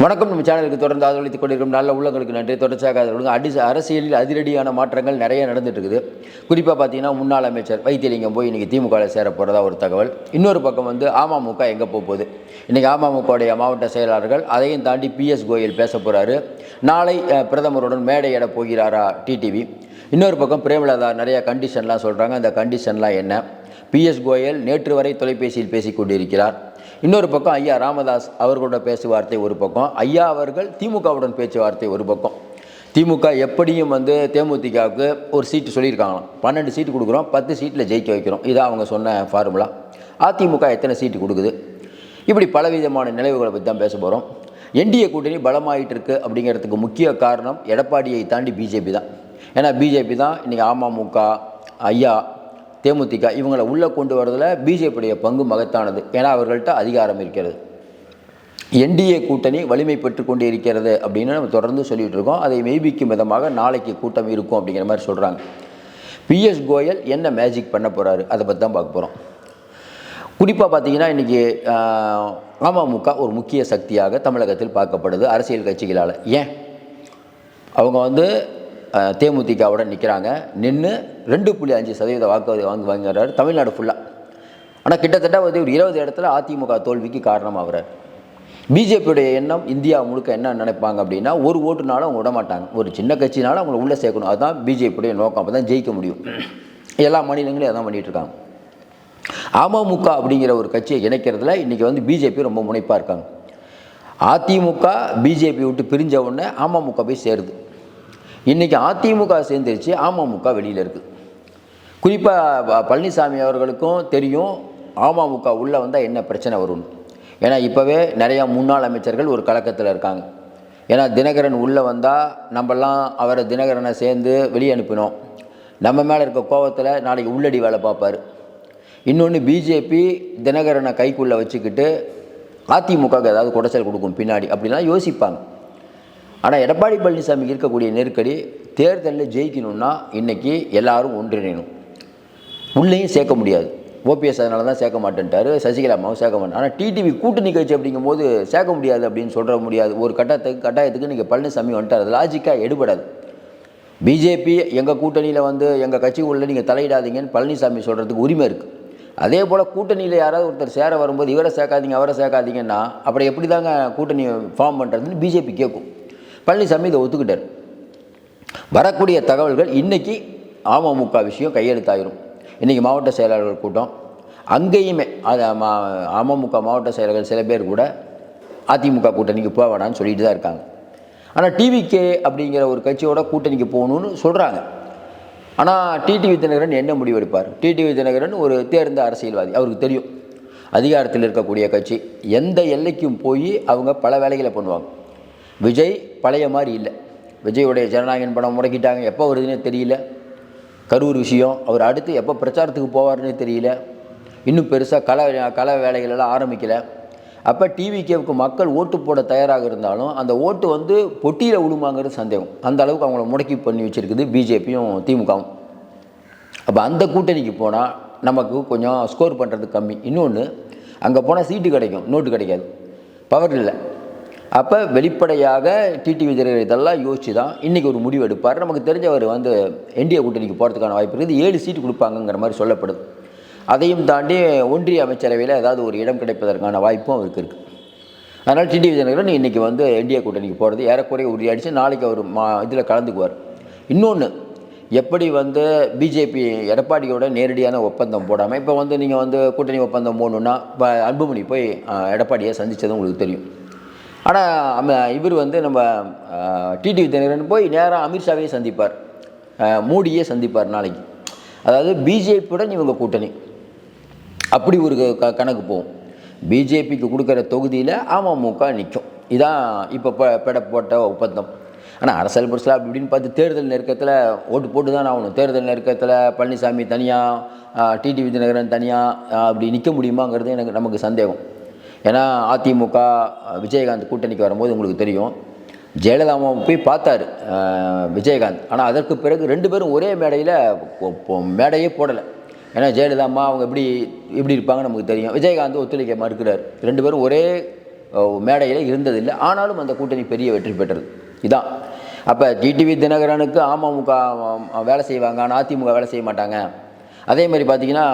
வணக்கம். நம்ம சேனலுக்கு தொடர்ந்து ஆதரவளித்துக் கொண்டிருக்கும் நல்ல உள்ளங்களுக்கு நன்றி. தொடர்ச்சியாக அரசியலில் அதிரடியான மாற்றங்கள் நிறைய நடந்துட்டு இருக்குது. குறிப்பாக பார்த்தீங்கன்னா, முன்னாள் அமைச்சர் வைத்தியலிங்கம் போய் இன்றைக்கி திமுகவில் சேர போகிறதா ஒரு தகவல். இன்னொரு பக்கம் வந்து அமமுக எங்கே போகுது. இன்றைக்கி அமமுகவுடைய மாவட்ட செயலாளர்கள் அதையும் தாண்டி பிஎஸ் கோயல் பேச போகிறாரு. நாளை பிரதமருடன் மேடையிட போகிறாரா டிடிவி. இன்னொரு பக்கம் பிரேமலதா நிறையா கண்டிஷன்லாம் சொல்கிறாங்க. அந்த கண்டிஷன்லாம் என்ன? பிஎஸ் கோயல் நேற்று வரை தொலைபேசியில் பேசி கொண்டிருக்கிறார். இன்னொரு பக்கம் ஐயா ராமதாஸ் அவர்களோட பேச்சுவார்த்தை ஒரு பக்கம், ஐயா அவர்கள் திமுகவுடன் பேச்சுவார்த்தை ஒரு பக்கம். திமுக எப்படியும் வந்து தேமுதிகவுக்கு ஒரு சீட்டு சொல்லியிருக்காங்களாம். 12 சீட்டு கொடுக்குறோம், 10 சீட்டில் ஜெயிக்க வைக்கிறோம். இதான் அவங்க சொன்ன ஃபார்முலா. அதிமுக எத்தனை சீட்டு கொடுக்குது? இப்படி பலவிதமான நிலைவுகளை பற்றி தான் பேச போகிறோம். என்டிஏ கூட்டணி பலமாயிட்டு இருக்குது அப்படிங்கிறதுக்கு முக்கிய காரணம் எடப்பாடியை தாண்டி பிஜேபி தான். ஏன்னா பிஜேபி தான் இன்றைக்கி அமமுக, ஐயா, தேமுதிக இவங்களை உள்ளே கொண்டு வரதில் பிஜேபியுடைய பங்கு மகத்தானது. ஏன்னா அவர்கள்ட்ட அதிகாரம் இருக்கிறது. என்டிஏ கூட்டணி வலிமை பெற்று கொண்டு இருக்கிறது அப்படின்னு நம்ம தொடர்ந்து சொல்லிகிட்டு இருக்கோம். அதை மெய்பிக்கும் விதமாக நாளைக்கு கூட்டம் இருக்கும் அப்படிங்கிற மாதிரி சொல்கிறாங்க. பிஎஸ் கோயல் என்ன மேஜிக் பண்ண போகிறாரு, அதை பற்றி தான் பார்க்க போகிறோம். குறிப்பாக பார்த்தீங்கன்னா, இன்றைக்கி அமமுக ஒரு முக்கிய சக்தியாக தமிழகத்தில் பார்க்கப்படுது அரசியல் கட்சிகளால். ஏன் அவங்க வந்து தேமுதிகவுடன் நிற்கிறாங்க. நின்று 2.5% வாக்கு வாங்குறாரு தமிழ்நாடு ஃபுல்லாக. ஆனால் கிட்டத்தட்ட வந்து ஒரு 20 இடத்துல அதிமுக தோல்விக்கு காரணமாகிறார். பிஜேபியுடைய எண்ணம் இந்தியா முழுக்க என்ன நினைப்பாங்க அப்படின்னா, ஒரு ஓட்டுனாலும் அவங்க விட மாட்டாங்க. ஒரு சின்ன கட்சினாலும் அவங்கள உள்ளே சேர்க்கணும். அதுதான் பிஜேபியுடைய நோக்கம். அப்போ தான் ஜெயிக்க முடியும். எல்லா மாநிலங்களும் அதான் பண்ணிகிட்ருக்காங்க. அமமுக அப்படிங்கிற ஒரு கட்சியை இணைக்கிறதுல இன்றைக்கி வந்து பிஜேபி ரொம்ப முனைப்பாக இருக்காங்க. அதிமுக பிஜேபி விட்டு பிரிஞ்ச உடனே அமமுக போய் சேருது. இன்றைக்கி அதிமுக சேர்ந்துருச்சு, அமமுக வெளியில் இருக்குது. குறிப்பாக பழனிசாமி அவர்களுக்கும் தெரியும் அமமுக உள்ளே வந்தால் என்ன பிரச்சனை வரும்னு. ஏன்னா இப்போவே நிறையா முன்னாள் அமைச்சர்கள் ஒரு கலக்கத்தில் இருக்காங்க. ஏன்னா தினகரன் உள்ளே வந்தால் நம்மலாம் அவரை தினகரனை சேர்ந்து வெளியே அனுப்பினோம், நம்ம மேலே இருக்க கோபத்தில் நாளைக்கு உள்ளடி வேலை பார்ப்பார். இன்னொன்று, பிஜேபி தினகரனை கைக்குள்ளே வச்சுக்கிட்டு அதிமுகவுக்கு ஏதாவது குடைச்சல் கொடுக்கும் பின்னாடி அப்படிலாம் யோசிப்பாங்க. ஆனால் எடப்பாடி பழனிசாமிக்கு இருக்கக்கூடிய நெருக்கடி, தேர்தலில் ஜெயிக்கணும்னா இன்றைக்கி எல்லாரும் ஒன்றிணையணும். உள்ளேயும் சேர்க்க முடியாது. ஓபிஎஸ் அதனால தான் சேர்க்க மாட்டேன்ட்டார், சசிகலா அம்மாவும் சேர்க்க மாட்டேன். ஆனால் டிடிவி கூட்டணி கட்சி அப்படிங்கும்போது சேர்க்க முடியாது அப்படின்னு சொல்ல முடியாது. ஒரு கட்டாயத்துக்கு நீங்கள் பழனிசாமி வந்துட்டார். அது லாஜிக்காக எடுபடாது. பிஜேபி எங்கள் கூட்டணியில் வந்து எங்கள் கட்சி உள்ள நீங்கள் தலையிடாதீங்கன்னு பழனிசாமி சொல்கிறதுக்கு உரிமை இருக்குது. அதே போல் கூட்டணியில் யாராவது ஒருத்தர் சேர வரும்போது இவரை சேர்க்காதீங்க அவரை சேர்க்காதீங்கன்னா அப்படி எப்படி தாங்க கூட்டணி ஃபார்ம் பண்ணுறதுன்னு பிஜேபி கேட்கும். பழனிசாமி இதை ஒத்துக்கிட்டார். வரக்கூடிய தகவல்கள் இன்றைக்கி அமமுக விஷயம் கையெழுத்தாயிரும். இன்றைக்கி மாவட்ட செயலாளர்கள் கூட்டம். அங்கேயுமே அது அமமுக மாவட்ட செயலாளர்கள் சில பேர் கூட அதிமுக கூட்டணிக்கு போக வேணான்னு சொல்லிட்டு தான் இருக்காங்க. ஆனால் டிவிகே அப்படிங்கிற ஒரு கட்சியோட கூட்டணிக்கு போகணுன்னு சொல்கிறாங்க. ஆனால் டிடிவி தினகரன் என்ன முடிவெடுப்பார்? டிடிவி தினகரன் ஒரு தேர்ந்த அரசியல்வாதி. அவருக்கு தெரியும் அதிகாரத்தில் இருக்கக்கூடிய கட்சி எந்த எல்லைக்கும் போய் அவங்க பல வேலைகளை பண்ணுவாங்க. விஜய் பழைய மாதிரி இல்லை. விஜயோடைய ஜனநாயகன் படம் முடக்கிட்டாங்க, எப்போ வருதுன்னே தெரியல. கரூர் விஷயம், அவர் அடுத்து எப்போ பிரச்சாரத்துக்கு போவார்னே தெரியல. இன்னும் பெருசாக கலை வேலைகளெல்லாம் ஆரம்பிக்கலை. அப்போ டிவிகேவுக்கு மக்கள் ஓட்டு போட தயாராக இருந்தாலும் அந்த ஓட்டு வந்து பொட்டியில் விழுமாங்கிறது சந்தேகம். அந்த அளவுக்கு அவங்கள முடக்கி பண்ணி வச்சுருக்குது பிஜேபியும் திமுகவும். அப்போ அந்த கூட்டணிக்கு போனால் நமக்கு கொஞ்சம் ஸ்கோர் பண்ணுறது கம்மி. இன்னொன்று, அங்கே போனால் சீட்டு கிடைக்கும், நோட்டு கிடைக்காது, பவர் இல்லை. அப்போ வெளிப்படையாக டிடிவி தினகரன் இதெல்லாம் யோசிச்சு தான் இன்றைக்கி ஒரு முடிவு எடுப்பார். நமக்கு தெரிஞ்சவர் வந்து என்டிஏ கூட்டணிக்கு போகிறதுக்கான வாய்ப்பு இருக்குது. 7 சீட்டு கொடுப்பாங்கங்கிற மாதிரி சொல்லப்படுது. அதையும் தாண்டி ஒன்றிய அமைச்சரவையில் ஏதாவது ஒரு இடம் கிடைப்பதற்கான வாய்ப்பும் அவருக்கு இருக்குது. அதனால் டிடிவி தினகரன் இன்றைக்கி வந்து என்டிஏ கூட்டணிக்கு போகிறது ஏறக்குறைய உறுதியாடிச்சு. நாளைக்கு அவர் இதில் கலந்துக்குவார். இன்னொன்று, எப்படி வந்து பிஜேபி எடப்பாடியோட நேரடியான ஒப்பந்தம் போடாமல் இப்போ வந்து நீங்கள் வந்து கூட்டணி ஒப்பந்தம் போடணுன்னா இப்போ அன்புமணி போய் எடப்பாடியை சந்தித்தது உங்களுக்கு தெரியும். ஆனால் இவர் வந்து நம்ம டிடிவி தினகரன் போய் நேராக அமித்ஷாவையே சந்திப்பார், மோடியே சந்திப்பார் நாளைக்கு. அதாவது பிஜேபியுடன் இவங்க கூட்டணி அப்படி ஒரு கணக்கு போகும். பிஜேபிக்கு கொடுக்குற தொகுதியில் அமமுக நிற்கும். இதான் இப்போ போட்ட ஒப்பந்தம். ஆனால் அரசியல் புரட்சியில் அப்படி இப்படின்னு பார்த்து தேர்தல் நெருக்கத்தில் ஓட்டு போட்டு தான் ஆகணும். தேர்தல் நெருக்கத்தில் பழனிசாமி தனியாக, டிடிவி தினகரன் தனியாக அப்படி நிற்க முடியுமாங்கிறது நமக்கு சந்தேகம். ஏன்னா அதிமுக விஜயகாந்த் கூட்டணிக்கு வரும்போது உங்களுக்கு தெரியும், ஜெயலலிதாவை போய் பார்த்தார் விஜயகாந்த். ஆனால் அதற்கு பிறகு 2 பேரும் ஒரே மேடையே போடலை. ஏன்னா ஜெயலலிதா அவங்க எப்படி இருப்பாங்கன்னு நமக்கு தெரியும். விஜயகாந்த் ஒத்துழைக்க மறுக்கிறார். 2 பேரும் ஒரே மேடையில் இருந்ததில்லை. ஆனாலும் அந்த கூட்டணி பெரிய வெற்றி பெற்றது. இதான். அப்போ டிடிவி தினகரனுக்கு அமமுக வேலை செய்வாங்க, ஆனால் அதிமுக வேலை செய்ய மாட்டாங்க. அதே மாதிரி பார்த்திங்கன்னா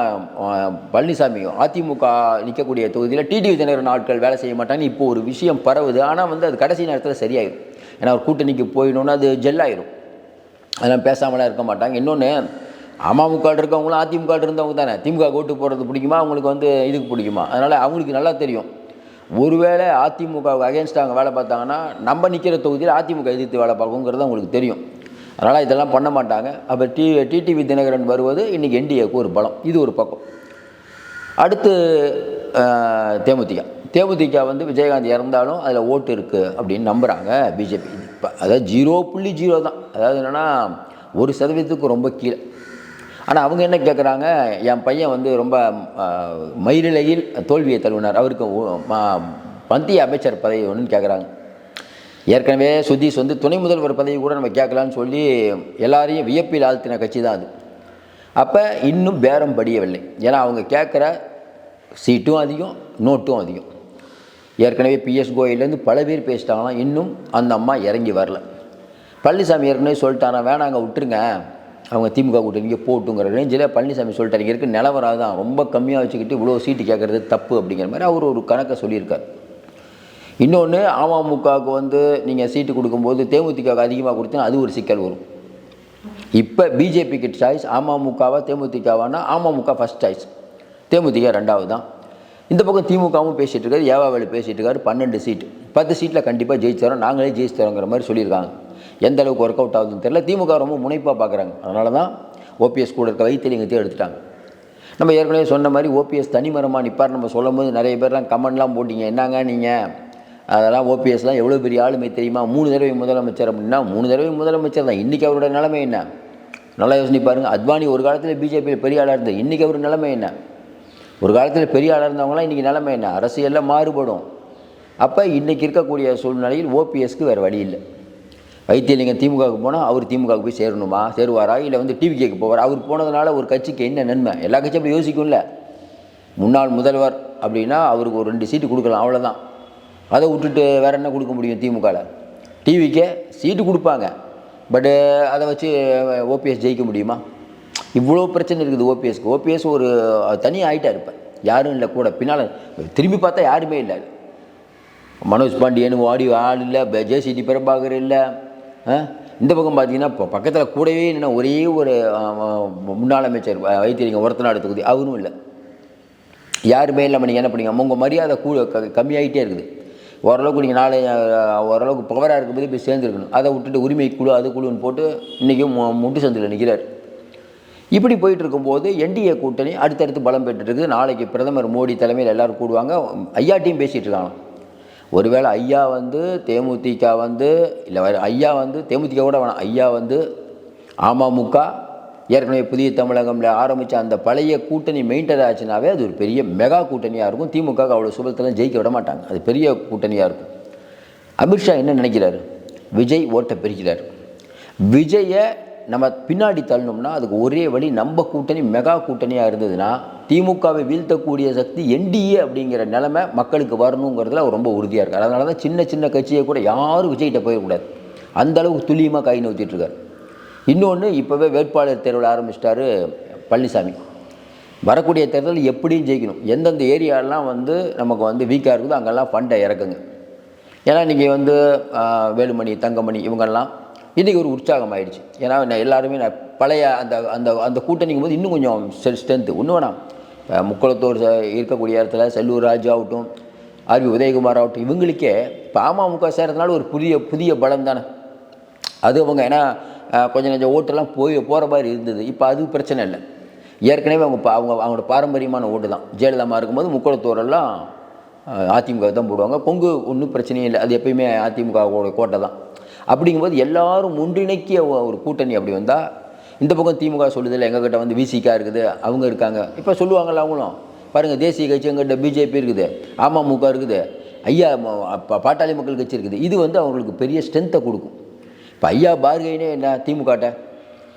பழனிசாமி அதிமுக நிற்கக்கூடிய தொகுதியில் டிடிவி தினகரன் ஆட்கள் வேலை செய்ய மாட்டாங்கன்னு இப்போ ஒரு விஷயம் பரவுது. ஆனால் வந்து அது கடைசி நேரத்தில் சரியாயிடும். ஏன்னா ஒரு கூட்டணிக்கு போயிடணுன்னா அது ஜெல்லாயிரும். அதெல்லாம் பேசாமலாம் இருக்க மாட்டாங்க. இன்னொன்று, அமமுக இருக்கவங்களும் அதிமுக இருந்தவங்க தானே. திமுக ஓட்டு போடுறது பிடிக்குமா, அவங்களுக்கு வந்து இதுக்கு பிடிக்குமா? அதனால் அவங்களுக்கு நல்லா தெரியும். ஒருவேளை அதிமுக அகேன்ஸ்டாக அவங்க வேலை பார்த்தாங்கன்னா நம்ம நிற்கிற தொகுதியில் அதிமுக எதிர்த்து வேலை பார்க்குங்கிறது அவங்களுக்கு தெரியும். அதனால் இதெல்லாம் பண்ண மாட்டாங்க. அப்போ டிடிவி தினகரன் வருவது இன்றைக்கி என்டிஏக்கு ஒரு பலம். இது ஒரு பக்கம். அடுத்து தேமுதிக வந்து விஜயகாந்த் இறந்தாலும் அதில் ஓட்டு இருக்குது அப்படின்னு நம்புகிறாங்க பிஜேபி. இப்போ அதாவது 0.0 தான். அதாவது என்னென்னா 1% ரொம்ப கீழே. ஆனால் அவங்க என்ன கேட்குறாங்க, என் பையன் வந்து ரொம்ப மயிரிழையில் தோல்வியை தழுவினார், அவருக்கு மத்திய அமைச்சர் பதவி ஒன்றுன்னு கேட்குறாங்க. ஏற்கனவே சுதீஷ் வந்து துணை முதல்வர் பதவி கூட நம்ம கேட்கலான்னு சொல்லி எல்லாரையும் வியப்பில் ஆழ்த்தின கட்சி தான் அது. அப்போ இன்னும் பேரம் படியவில்லை. ஏன்னா அவங்க கேட்குற சீட்டும் அதிகம், நோட்டும் அதிகம். ஏற்கனவே பிஎஸ் கோயிலேருந்து பல பேர் பேசிட்டாங்களாம், இன்னும் அந்த அம்மா இறங்கி வரல. பழனிசாமி ஏற்கனவே சொல்லிட்டாங்க, வேணாங்க விட்டுருங்க, அவங்க திமுக கூட்டணிக்கு போட்டுங்கிற ரேஞ்சில் பழனிசாமி சொல்லிட்டாரு. இங்கே இருக்க நிலவரம் தான், ரொம்ப கம்மியாக வச்சுக்கிட்டு இவ்வளோ சீட்டு கேட்குறது தப்பு அப்படிங்கிற மாதிரி அவர் ஒரு கணக்கை சொல்லியிருக்கார். இன்னொன்று, அமமுகவுக்கு வந்து நீங்கள் சீட்டு கொடுக்கும்போது தேமுதிகவுக்கு அதிகமாக கொடுத்தா அது ஒரு சிக்கல் வரும். இப்போ பிஜேபிக்கு சாய்ஸ் அமமுகவா தேமுதிகவானா அமமுக ஃபஸ்ட் சாய்ஸ், தேமுதிக ரெண்டாவது தான். இந்த பக்கம் திமுகவும் பேசிகிட்டு இருக்காரு, ஏவாவேலு பேசிகிட்டு இருக்காரு. 12 சீட்டு 10 சீட்டில் கண்டிப்பாக ஜெயிச்சு தரோம், நாங்களே ஜெயிச்சு தரோங்கிற மாதிரி சொல்லியிருக்காங்க. எந்த அளவுக்கு ஒர்க் அவுட் ஆகுதுன்னு தெரியல. திமுக ரொம்ப முனைப்பாக பார்க்குறாங்க. அதனால தான் ஓபிஎஸ் கூட இருக்க வைத்தியலிங்கத்தையும் எடுத்துட்டாங்க. நம்ம ஏற்கனவே சொன்ன மாதிரி ஓபிஎஸ் தனிமரமாக நிற்பார் நம்ம சொல்லும் போது நிறைய பேர்லாம் கமெண்ட்லாம் போட்டிங்க, என்னங்க நீங்கள் அதெல்லாம் ஓபிஎஸ்லாம் எவ்வளோ பெரிய ஆளுமை தெரியுமா, 3 தடவை முதலமைச்சர் அப்படின்னா 3 தடவை முதலமைச்சர் தான். இன்றைக்கி அவரோட நிலைமை என்ன நல்லா யோசனை பாருங்கள். அத்வானி ஒரு காலத்தில் பிஜேபியில் பெரிய ஆளாக இருந்தது, இன்றைக்கி அவர் நிலைமை என்ன? ஒரு காலத்தில் பெரிய ஆளாக இருந்தவங்களாம் இன்றைக்கி நிலைமை என்ன? அரசியலில் மாறுபடும். அப்போ இன்றைக்கி இருக்கக்கூடிய சூழ்நிலையில் ஓபிஎஸ்க்கு வேறு வழி இல்லை. வைத்தியலிங்கம் திமுகவுக்கு போனால் அவர் திமுகவுக்கு போய் சேரணுமா, சேருவாரா, இல்லை வந்து டிவிகேக்கு போவார்? அவர் போனதுனால ஒரு கட்சிக்கு என்ன நன்மை? எல்லா கட்சியும் அப்படி யோசிக்கும்ல. முன்னாள் முதல்வர் அப்படின்னா அவருக்கு ஒரு 2 சீட்டு கொடுக்கலாம், அவ்வளோதான். அதை விட்டுட்டு வேறு என்ன கொடுக்க முடியும்? திமுகவில் டிவிக்கே சீட்டு கொடுப்பாங்க, பட்டு அதை வச்சு ஓபிஎஸ் ஜெயிக்க முடியுமா? இவ்வளோ பிரச்சனை இருக்குது ஓபிஎஸ்க்கு. ஓபிஎஸ் ஒரு தனியாக ஆகிட்டா இருப்பேன், யாரும் இல்லை கூட. பின்னால் திரும்பி பார்த்தா யாருமே இல்லை. மனோஜ் பாண்டியன் ஆடி ஆள் இல்லை, ஜேசிடி பிரபாகர் இல்லை. இந்த பக்கம் பார்த்தீங்கன்னா இப்போ பக்கத்தில் கூடவே என்னென்னா ஒரே ஒரு முன்னாள் அமைச்சர் வைத்தியலிங்கம் ஒருத்தநாடு தொகுதி, அவரும் இல்லை. யாருமே இல்லாமல் நீங்கள் என்ன பண்ணீங்க? உங்கள் மரியாதை கம்மியாகிட்டே இருக்குது. ஓரளவுக்கு நீங்கள் நாளை ஓரளவுக்கு பவராக இருக்கும்போது போய் சேர்ந்துருக்கணும். அதை விட்டுட்டு உரிமை குழு அது குழுன்னு போட்டு இன்றைக்கும் முட்டு சந்தில் நிற்கிறார். இப்படி போயிட்டு இருக்கும்போது என்டிஏ கூட்டணி அடுத்தடுத்து பலம் பெற்றுருக்கு. நாளைக்கு பிரதமர் மோடி தலைமையில் எல்லோரும் கூடுவாங்க. ஐயாட்டையும் பேசிகிட்டு இருக்காங்க. ஒருவேளை ஐயா வந்து தேமுதிக வந்து இல்லை, ஐயா வந்து தேமுதிக கூட வேணாம், ஐயா வந்து அமமுக ஏற்கனவே புதிய தமிழகம்ல ஆரம்பித்த அந்த பழைய கூட்டணி மெயின்டைன் ஆச்சுனாவே அது ஒரு பெரிய மெகா கூட்டணியாக இருக்கும். திமுக அவ்வளோ சுபத்தில் ஜெயிக்க விட மாட்டாங்க, அது பெரிய கூட்டணியாக இருக்கும். அமித்ஷா என்ன நினைக்கிறாரு? விஜய் ஓட்டை பிரிக்கிறார். விஜயை நம்ம பின்னாடி தள்ளணும்னா அதுக்கு ஒரே வழி, நம்ம கூட்டணி மெகா கூட்டணியாக இருந்ததுன்னா திமுகவை வீழ்த்தக்கூடிய சக்தி என்டிஏ அப்படிங்கிற நிலைமை மக்களுக்கு வரணுங்கிறதுல அவர் ரொம்ப உறுதியாக இருக்கார். அதனால தான் சின்ன சின்ன கட்சியை கூட யாரும் விஜய்கிட்ட போயிடக்கூடாது, அந்தளவுக்கு துல்லியமாக கை நோத்திட்டுருக்கார். இன்னொன்று, இப்போவே வேட்பாளர் தேர்வில் ஆரம்பிச்சிட்டாரு பழனிசாமி. வரக்கூடிய தேர்தல் எப்படியும் ஜெயிக்கணும். எந்தெந்த ஏரியாலாம் வந்து நமக்கு வந்து வீக்காக இருக்குதோ அங்கெல்லாம் ஃபண்டை இறக்குங்க. ஏன்னா நீங்கள் வந்து வேலுமணி, தங்கமணி இவங்கெல்லாம் இன்றைக்கி ஒரு உற்சாகம் ஆகிடுச்சு. ஏன்னா எல்லாருமே பழைய அந்த அந்த அந்த கூட்டணிக்கும் போது இன்னும் கொஞ்சம் ஸ்ட்ரென்த்து ஒன்று வேணாம். முக்குளத்தூர் இருக்கக்கூடிய இடத்துல செல்லூர் ராஜு ஆகட்டும், ஆர்வி உதயகுமார் ஆகட்டும், இவங்களுக்கே இப்போ அமமுக சேர்றதுனால ஒரு புதிய பலம் தானே அது. அவங்க ஏன்னா கொஞ்சம் கொஞ்சம் ஓட்டெல்லாம் போகிற மாதிரி இருந்தது. இப்போ அது பிரச்சனை இல்லை. ஏற்கனவே அவங்களோட பாரம்பரியமான ஓட்டு தான். ஜெயலலிதா இருக்கும்போது முக்குளத்தூரெல்லாம் அதிமுக தான் போடுவாங்க. கொங்கு ஒன்றும் பிரச்சனையும் இல்லை, அது எப்பயுமே அதிமுகவோட கோட்டை தான். அப்படிங்கும்போது எல்லாரும் ஒன்றிணைக்கிய ஒரு கூட்டணி அப்படி வந்தால், இந்த பக்கம் திமுக சொல்லுதில்லை எங்ககிட்ட வந்து விசிகா இருக்குது, அவங்க இருக்காங்க. இப்போ சொல்லுவாங்கள்ல அவங்களும், பாருங்கள் தேசிய கட்சி எங்கள்கிட்ட பிஜேபி இருக்குது, அமமுக இருக்குது, ஐயா பாட்டாளி மக்கள் கட்சி இருக்குது. இது வந்து அவங்களுக்கு பெரிய ஸ்ட்ரென்த்தை கொடுக்கும். இப்போ ஐயா பார்கைனே என்ன திமுகட்ட,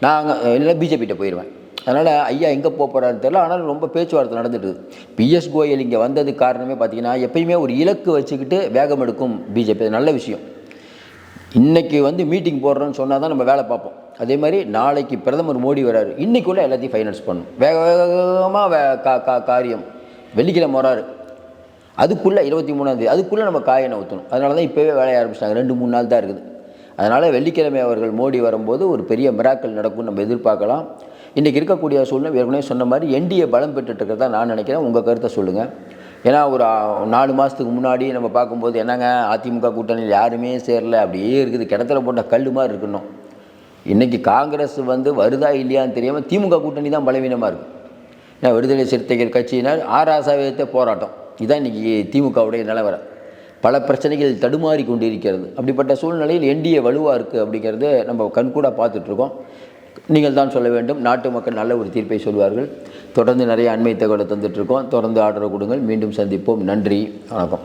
நான் இல்லை பிஜேபிகிட்ட போயிடுவேன். அதனால் ஐயா எங்கே போகிறாருன்னு தெரியல. ஆனால் ரொம்ப பேச்சுவார்த்தை நடந்துட்டுது. பிஎஸ் கோயல் இங்கே வந்ததுக்கு காரணமே பார்த்திங்கன்னா, எப்பயுமே ஒரு இலக்கு வச்சுக்கிட்டு வேகம் எடுக்கும் பிஜேபி. அது நல்ல விஷயம். இன்றைக்கி வந்து மீட்டிங் போடுறோன்னு சொன்னால் தான் நம்ம வேலை பார்ப்போம். அதே மாதிரி நாளைக்கு பிரதமர் மோடி வராரு, இன்றைக்குள்ளே எல்லாத்தையும் ஃபைனான்ஸ் பண்ணணும். வேகமாக காரியம். வெள்ளிக்கிழமை வராரு, அதுக்குள்ளே 23ஆம் தேதி அதுக்குள்ளே நம்ம காயினை ஊற்றணும். அதனால தான் இப்போவே வேலையை ஆரம்பிச்சிட்டாங்க. 2-3 நாள் தான் இருக்குது. அதனால் வெள்ளிக்கிழமை அவர்கள் மோடி வரும்போது ஒரு பெரிய மிராக்கள் நடக்கும்னு நம்ம எதிர்பார்க்கலாம். இன்றைக்கி இருக்கக்கூடிய சூழ்நிலை ஏற்கனவே சொன்ன மாதிரி என்டிஏ பலம் பெற்றுட்டுருக்கிறதா நான் நினைக்கிறேன். உங்கள் கருத்தை சொல்லுங்கள். ஏன்னா ஒரு 4 மாதத்துக்கு முன்னாடி நம்ம பார்க்கும்போது என்னங்க அதிமுக கூட்டணியில் யாருமே சேரல, அப்படியே இருக்குது, கிணத்துல போட்ட கல் மாதிரி இருக்கணும். இன்றைக்கி காங்கிரஸ் வந்து வருதா இல்லையான்னு தெரியாமல் திமுக கூட்டணி தான் பலவீனமாக இருக்குது. ஏன்னா விடுதலை சிறுத்தைகள் கட்சியினர் ஆராசாவியத்தை போராட்டம், இதுதான் இன்றைக்கி திமுகவுடைய நிலவரம். பல பிரச்சனைகள் தடுமாறி கொண்டு இருக்கிறது. அப்படிப்பட்ட சூழ்நிலையில் என்டிஏ வலுவாக இருக்குது அப்படிங்கிறது நம்ம கண்கூடாக பார்த்துட்ருக்கோம். நீங்கள் தான் சொல்ல வேண்டும். நாட்டு மக்கள் நல்ல ஒரு தீர்ப்பை சொல்வார்கள். தொடர்ந்து நிறைய அண்மை தகவலை தந்துட்டுருக்கோம். தொடர்ந்து ஆதரவு கொடுங்கள். மீண்டும் சந்திப்போம். நன்றி, வணக்கம்.